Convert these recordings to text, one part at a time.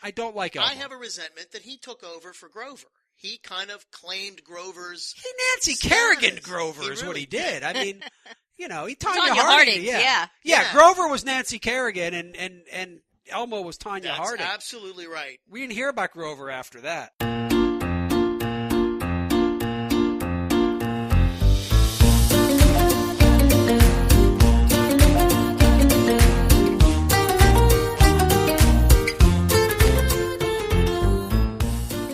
I don't like Elmo. I have a resentment that he took over for Grover. He kind of claimed Grover's. He Nancy Kerrigan Grover is what he did. I mean, he Tanya Harding. Yeah. Grover was Nancy Kerrigan, and Elmo was Tanya Harding. That's absolutely right. We didn't hear about Grover after that.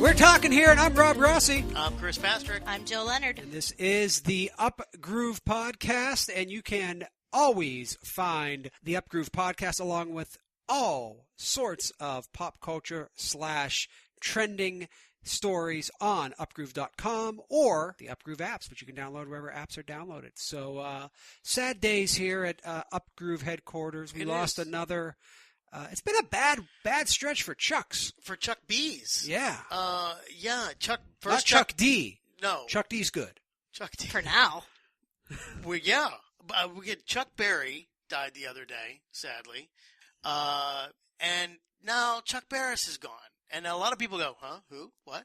We're talking here, and I'm Rob Rossi. I'm Chris Pastrick. I'm Joe Leonard. And this is the Up Groove Podcast, and you can always find the Up Groove Podcast along with all sorts of pop culture / trending stories on upgroove.com or the Upgroove apps, which you can download wherever apps are downloaded. So sad days here at Upgroove headquarters. We lost another. It's been a bad stretch for Chuck's. For Chuck B's. Yeah. Chuck. Not Chuck D. No. Chuck D's good. Chuck D. For now. We get Chuck Berry died the other day, sadly. And now Chuck Barris is gone. And a lot of people go, huh? Who? What?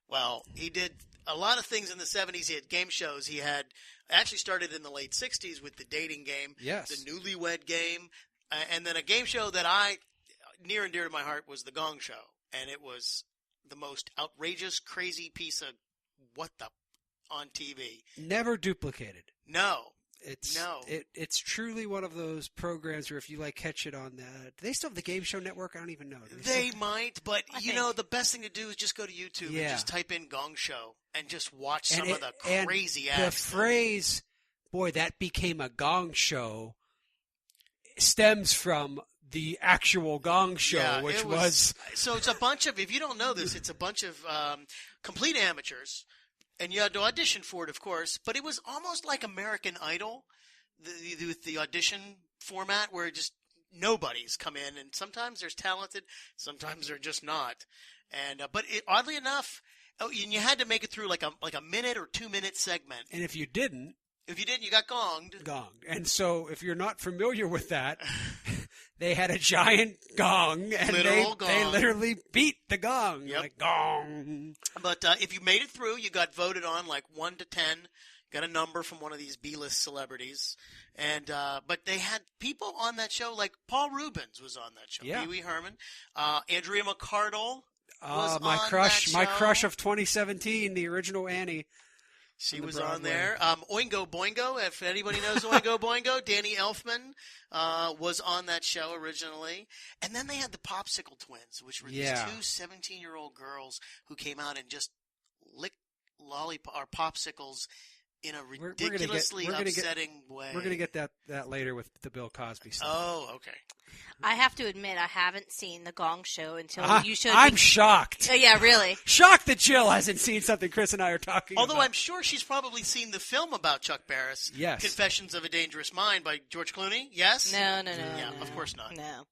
Well, he did a lot of things in the 70s. He had game shows. He had actually started in the late 60s with the dating game. Yes. The Newlywed Game. And then a game show that near and dear to my heart was the Gong Show. And it was the most outrageous, crazy piece of on TV. Never duplicated. No. It's truly one of those programs where if you catch it on do they still have the Game Show Network? I don't even know. They might, but the best thing to do is just go to YouTube and just type in Gong Show and just watch some of the crazy ads. The phrase, boy, that became a Gong Show, stems from the actual Gong Show, which was... So it's a bunch of, if you don't know this, it's a bunch of complete amateurs, and you had to audition for it, of course, but it was almost like American Idol, the audition format, where just nobody's come in, and sometimes there's talented, sometimes they're just not. And but oddly enough, and you had to make it through like a minute or 2 minute segment. And if you didn't, you got gonged. And so if you're not familiar with that, they had a giant gong, and they literally beat the gong. Yep. Like, gong. But if you made it through, you got voted on 1 to 10. Got a number from one of these B-list celebrities. And but they had people on that show, like Paul Rubens was on that show. Yeah. Pee Wee Herman. Andrea McCardle was my on crush, that show. My crush of 2017, the original Annie. She was on there. Oingo Boingo, if anybody knows Oingo Boingo, Danny Elfman was on that show originally. And then they had the Popsicle Twins, which were these two 17-year-old girls who came out and just licked popsicles in a ridiculously upsetting way. We're going to get that later with the Bill Cosby stuff. Oh, okay. I have to admit, I haven't seen the Gong Show until you showed me. I'm shocked. Yeah, really. Shocked that Jill hasn't seen something Chris and I are talking about. Although I'm sure she's probably seen the film about Chuck Barris. Yes. Confessions of a Dangerous Mind by George Clooney. Yes? No. Yeah, of course not. No.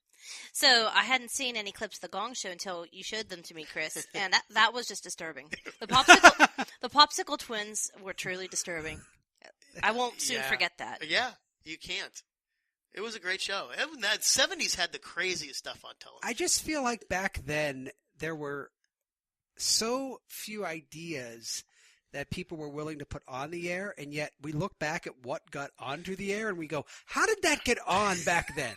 So I hadn't seen any clips of the Gong Show until you showed them to me, Chris, and that was just disturbing. The Popsicle Twins were truly disturbing. I won't soon forget that. Yeah, you can't. It was a great show. That 70s had the craziest stuff on television. I just feel like back then there were so few ideas that people were willing to put on the air, and yet we look back at what got onto the air and we go, how did that get on back then?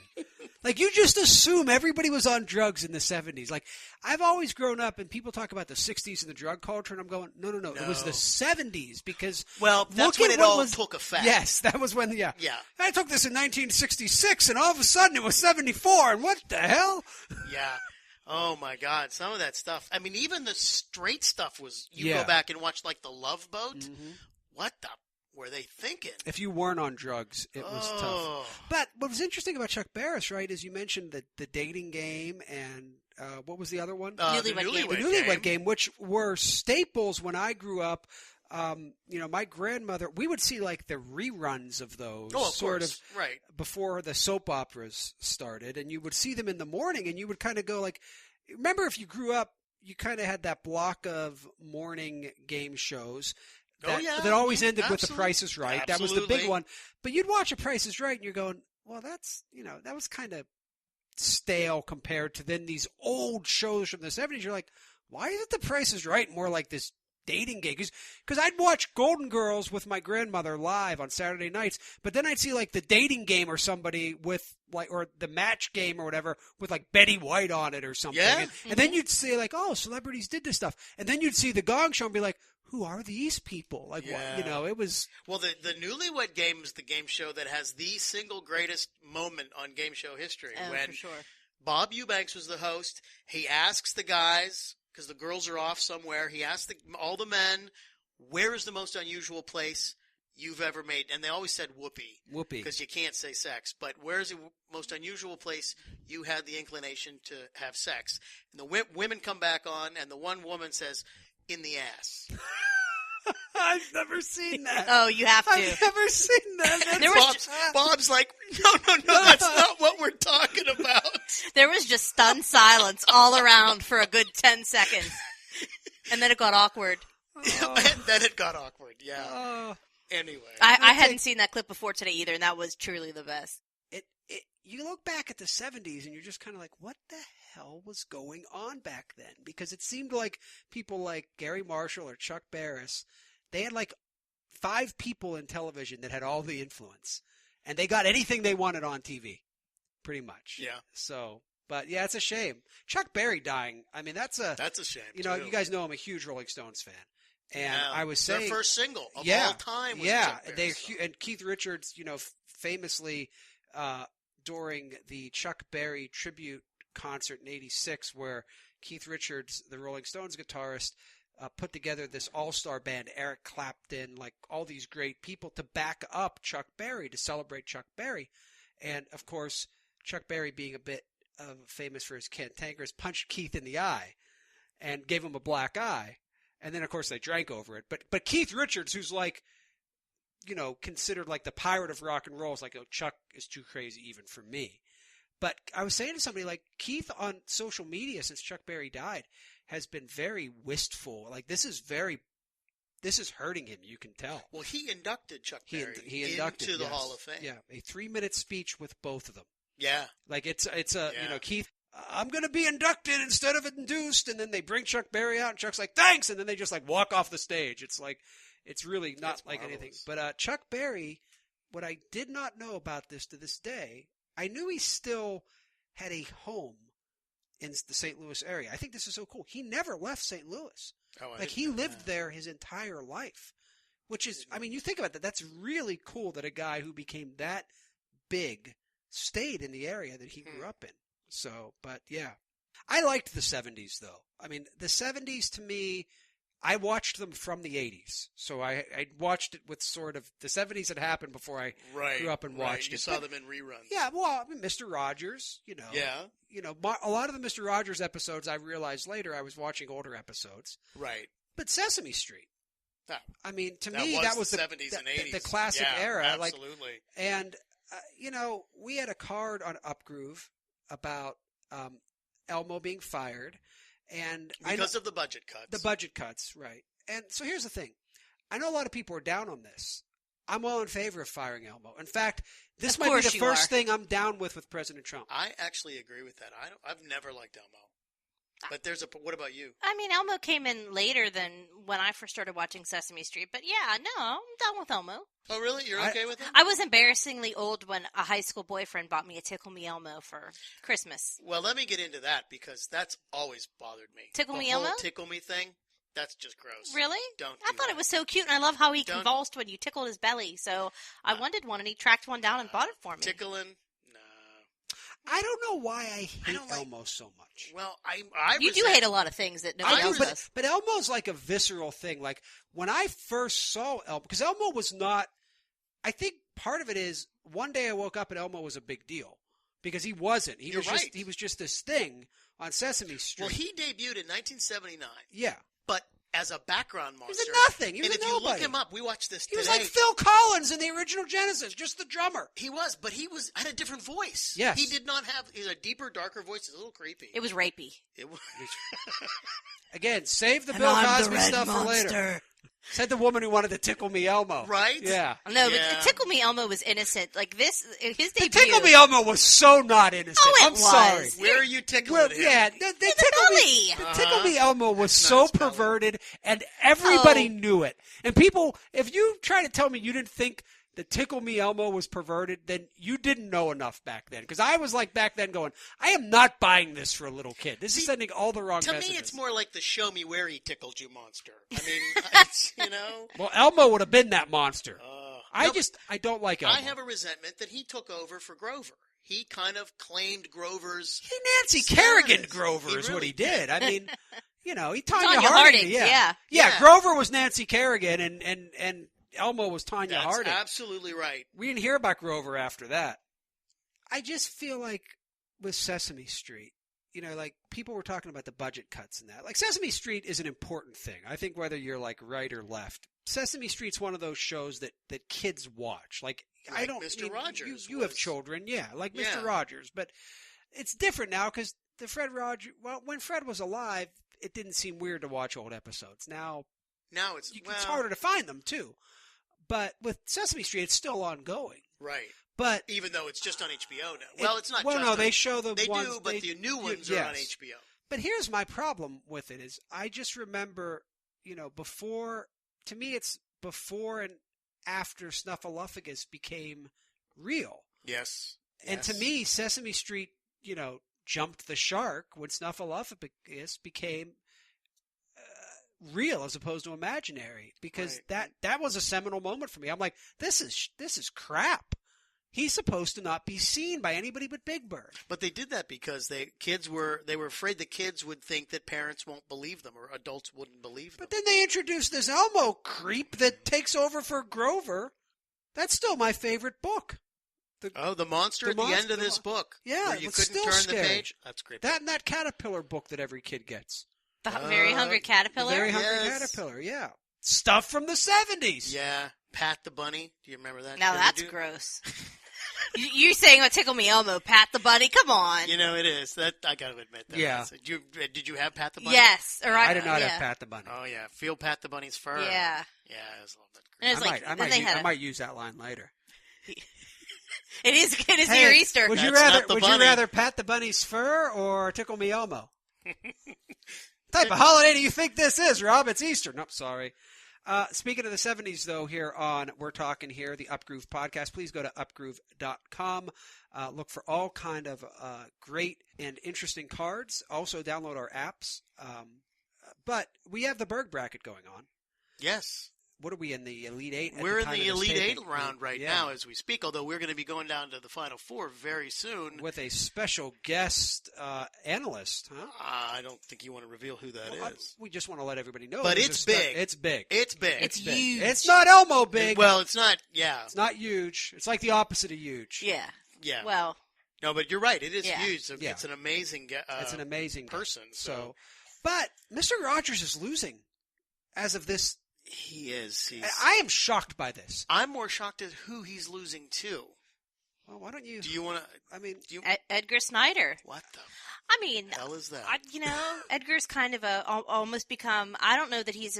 Like, you just assume everybody was on drugs in the 70s. Like, I've always grown up, and people talk about the 60s and the drug culture, and I'm going, no. It was the 70s, because that's when it all took effect. Yes, that was when, Yeah. I took this in 1966, and all of a sudden it was 74, and what the hell? Yeah. Oh, my God. Some of that stuff. I mean, even the straight stuff was, go back and watch, the Love Boat. Mm-hmm. What the were they thinking? If you weren't on drugs, it was tough. But what was interesting about Chuck Barris, right, is you mentioned the dating game and what was the other one? The Newlywed Game, which were staples when I grew up. My grandmother, we would see the reruns of those right before the soap operas started, and you would see them in the morning, and you would kind of go remember if you grew up, you kind of had that block of morning game shows. That always ended with The Price is Right. Absolutely. That was the big one. But you'd watch A Price is Right, and you're going, well, that's, that was kind of stale compared to then these old shows from the 70s. You're like, why isn't The Price is Right more like this dating game? Because I'd watch Golden Girls with my grandmother live on Saturday nights, but then I'd see like the dating game or somebody with like, or the match game or whatever with like Betty White on it or something. Yeah. And then you'd say like, oh, celebrities did this stuff. And then you'd see the Gong Show and be like, who are these people? Like, what, you know, it was. Well, the Newlywed Game is the game show that has the single greatest moment on game show history. When for sure. Bob Eubanks was the host, he asks the guys, because the girls are off somewhere, he asks all the men, where is the most unusual place you've ever made? And they always said whoopee. Whoopee. Because you can't say sex. But where is the most unusual place you had the inclination to have sex? And the women come back on, and the one woman says, in the ass. I've never seen that. Oh, you have to. I've never seen that. Bob's like, no, that's not what we're talking about. There was just stunned silence all around for a good 10 seconds. And then it got awkward. And then it got awkward, yeah. Anyway. I hadn't seen that clip before today either, and that was truly the best. You look back at the 70s, and you're just kind of like, what the hell was going on back then? Because it seemed like people like Gary Marshall or Chuck Barris, they had like 5 people in television that had all the influence. And they got anything they wanted on TV, pretty much. Yeah. So, but yeah, it's a shame. Chuck Berry dying, I mean, that's a shame, you know, you guys know I'm a huge Rolling Stones fan. And yeah. I was saying. Their first single of all time was Chuck Berry. And Keith Richards, you know, famously, during the Chuck Berry tribute concert in '86, where Keith Richards, the Rolling Stones guitarist, put together this all-star band, Eric Clapton, like all these great people to back up Chuck Berry, to celebrate Chuck Berry. And, of course, Chuck Berry, being a bit famous for his cantankerous, punched Keith in the eye and gave him a black eye. And then, of course, they drank over it. But Keith Richards, who's like, you know, considered like the pirate of rock and roll, is like, oh, Chuck is too crazy even for me. But I was saying to somebody, like, Keith on social media since Chuck Berry died has been very wistful. Like, this is hurting him, you can tell. Well, he inducted Chuck Berry into the Hall of Fame. Yeah, a 3-minute speech with both of them. Yeah. Like, it's you know, Keith, I'm going to be inducted instead of induced. And then they bring Chuck Berry out, and Chuck's like, thanks. And then they just, like, walk off the stage. It's like, it's really not like anything. But Chuck Berry, what I did not know about this to this day, I knew he still had a home in the St. Louis area. I think this is so cool. He never left St. Louis. Like, he lived there his entire life, which is, I mean, you think about that. That's really cool that a guy who became that big stayed in the area that he grew up in. So, but yeah. I liked the 70s, though. I mean, the 70s to me, I watched them from the 80s. So I watched it with sort of, the 70s had happened before I grew up and watched it. You saw them in reruns. Yeah, well, I mean, Mr. Rogers, you know. Yeah. You know, a lot of the Mr. Rogers episodes, I realized later I was watching older episodes. Right. But Sesame Street. I mean, to that me, that was the 70s and 80s. The classic era. Absolutely. Like, and, you know, we had a card on Upgroove about Elmo being fired. And because of the budget cuts. The budget cuts, right. And so here's the thing. I know a lot of people are down on this. I'm all in favor of firing Elmo. In fact, this might be the first thing I'm down with President Trump. I actually agree with that. I've never liked Elmo. But what about you? I mean, Elmo came in later than when I first started watching Sesame Street. But yeah, no, I'm down with Elmo. Oh, really? You're okay with it? I was embarrassingly old when a high school boyfriend bought me a Tickle Me Elmo for Christmas. Well, let me get into that because that's always bothered me. Tickle Me Elmo? The whole Tickle Me thing, that's just gross. Really? I thought it was so cute, and I love how he convulsed when you tickled his belly. So I wanted one, and he tracked one down and bought it for me. Tickling? I don't know why I hate Elmo so much. Well, you do hate a lot of things that nobody else does. But Elmo's like a visceral thing. Like, when I first saw Elmo, because Elmo was not, I think part of it is, one day I woke up and Elmo was a big deal. Because he wasn't. He was just this thing on Sesame Street. Well, he debuted in 1979. Yeah. But as a background monster. He was a nothing. He was a nobody. And if you look him up, we watched this today. He was like Phil Collins in the original Genesis, just the drummer. He was, but he had a different voice. Yes. He did not have a deeper, darker voice. It's a little creepy. It was rapey. It was. Again, save the Bill Cosby stuff for later. Said the woman who wanted to tickle me Elmo. Right? Yeah. No, Yeah. but Tickle Me Elmo was innocent. Like this, his The debut. Tickle Me Elmo was so not innocent. Oh, it I'm was. sorry. Where are you tickling Well, him? yeah, the Tickle Me Elmo was so his fellow. perverted, and everybody Oh. knew it. And people, if you try to tell me you didn't think the Tickle Me Elmo was perverted, then you didn't know enough back then. Because I was like back then going, I am not buying this for a little kid. This is sending all the wrong To messages. me, it's more like the show me where he tickled you monster. I mean, it's, Well, Elmo would have been that monster. I No, don't like Elmo. I have a resentment that he took over for Grover. He kind of claimed Grover's. He Nancy status. Kerrigan Grover He is what really he did. I mean, he Tanya Tanya Harding. Harding, Yeah. yeah. Grover was Nancy Kerrigan, and Elmo was Tanya That's Harding. absolutely right. We didn't hear about Grover after that. I just feel like with Sesame Street, like people were talking about the budget cuts and that. Like Sesame Street is an important thing. I think whether you're like right or left, Sesame Street's one of those shows that kids watch. Like I Like don't. Mr. Rogers You have was. children, yeah, like Yeah. Mr. Rogers, but it's different now because the Fred Rogers. Well, when Fred was alive, it didn't seem weird to watch old episodes. Now Now it's it's harder to find them too. But with Sesame Street, it's still ongoing. right. But Even though it's just on HBO now. Well, it's not. Well, just no, on, they show the They ones do, but the new ones are on yes. HBO. But here's my problem with it is I just remember, before, to me it's before and after Snuffleupagus became real. Yes. And to me, Sesame Street, jumped the shark when Snuffleupagus became real as opposed to imaginary, because Right. that was a seminal moment for me. I'm like, this is crap. He's supposed to not be seen by anybody but Big Bird. But they did that because they were afraid the kids would think that parents won't believe them or adults wouldn't believe them. But then they introduced this Elmo creep that takes over for Grover. That's still my favorite book. The monster at the end of this book. Yeah, where you it's couldn't still turn scary. the page. That's great. That and that caterpillar book that every kid gets. The Very Hungry Caterpillar. The Very Hungry Yes. Caterpillar, yeah. Stuff from the 70s. Yeah, Pat the Bunny. Do you remember that? Now Did that's you do- gross. You saying, "Oh, Tickle Me Elmo, Pat the Bunny"? Come on. You know it is. That I got to admit that. Yeah. Did you have Pat the Bunny? Yes, or I did not yeah. have Pat the Bunny. Oh yeah, feel Pat the Bunny's fur. Yeah, Yeah, it was a little bit and it's I like might, I then might, they use, had I might use that line later. it is Hey, your Easter. Would you That's rather? not the Would bunny. you rather Pat the Bunny's fur or Tickle Me Elmo? Type of holiday do you think this is, Rob? It's Easter. Nope, sorry. Speaking of the 70s, though, here on We're Talking Here, the Upgroove podcast, please go to upgroove.com. Look for all kind of great and interesting cards. Also, download our apps. But we have the Berg bracket going on. Yes. What are we in the Elite Eight? at We're in time the of this Elite taping? Eight round right Yeah. now as we speak, although we're going to be going down to the Final Four very soon. With a special guest analyst, huh? I don't think you want to reveal who that Well, is. we just want to let everybody know. But there's it's a spe- big. It's big. It's big. It's big. huge. It's not Elmo big. Well, it's not. Yeah. It's not huge. It's like the opposite of huge. Yeah. Yeah. Well, No, but you're right. It is Yeah. huge. Yeah. It's an amazing. It's an amazing person. So, but Mr. Rogers is losing as of this. He is. I am shocked by this. I'm more shocked at who he's losing to. Well, why don't you? Do you want to? I mean, Edgar Snyder. What the I mean, hell is that? Edgar's kind of almost become. I don't know that he's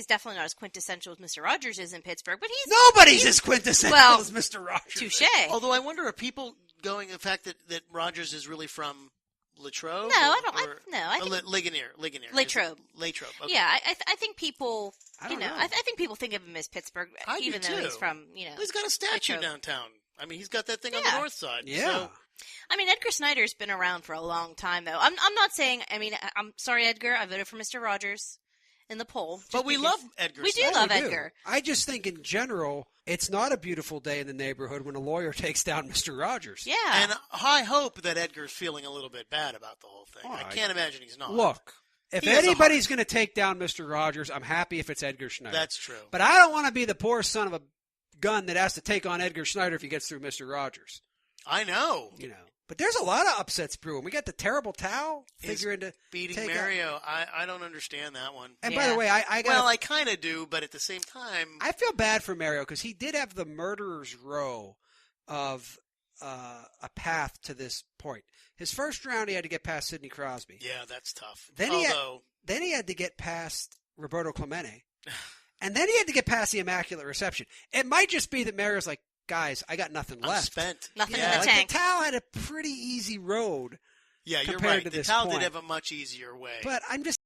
definitely not as quintessential as Mr. Rogers is in Pittsburgh, but he's nobody's as quintessential well, as Mr. Rogers. touche. Although I wonder, are people going the fact that Rogers is really from Latrobe? No, I don't. I think Ligonier. Latrobe. Latrobe. Okay. Yeah, I think people. I don't know. I think people think of him as Pittsburgh, I do even though too. he's from Well, he's got a statue Latrobe. downtown. I mean, he's got that thing on the Yeah. north side. Yeah. So, I mean, Edgar Snyder's been around for a long time, though. I'm not saying. I mean, I'm sorry, Edgar. I voted for Mr. Rogers in the poll, just but we because- love Edgar. We do Snyder. love We do. Edgar. I just think in general, it's not a beautiful day in the neighborhood when a lawyer takes down Mr. Rogers. Yeah, And I hope that Edgar's feeling a little bit bad about the whole thing. Oh, I can't imagine he's not. Look, if He has a anybody's going to take down Mr. Rogers, I'm happy if it's Edgar Schneider. That's true. But I don't want to be the poor son of a gun that has to take on Edgar Schneider if he gets through Mr. Rogers. I know. But there's a lot of upsets brewing. We got the terrible towel figuring to Beating take out- Mario, I don't understand that one. And by the way, I kind of do, but at the same time, I feel bad for Mario because he did have the murderer's row of a path to this point. His first round, he had to get past Sidney Crosby. yeah, that's tough. Then Although, he had to get past Roberto Clemente. And then he had to get past the Immaculate Reception. It might just be that Mario's like, guys, I got nothing I'm left. spent. Nothing yeah. in the Like, tank. the Tao had a pretty easy road. Yeah, you're compared right. to The this Tao point. did have a much easier way. But I'm just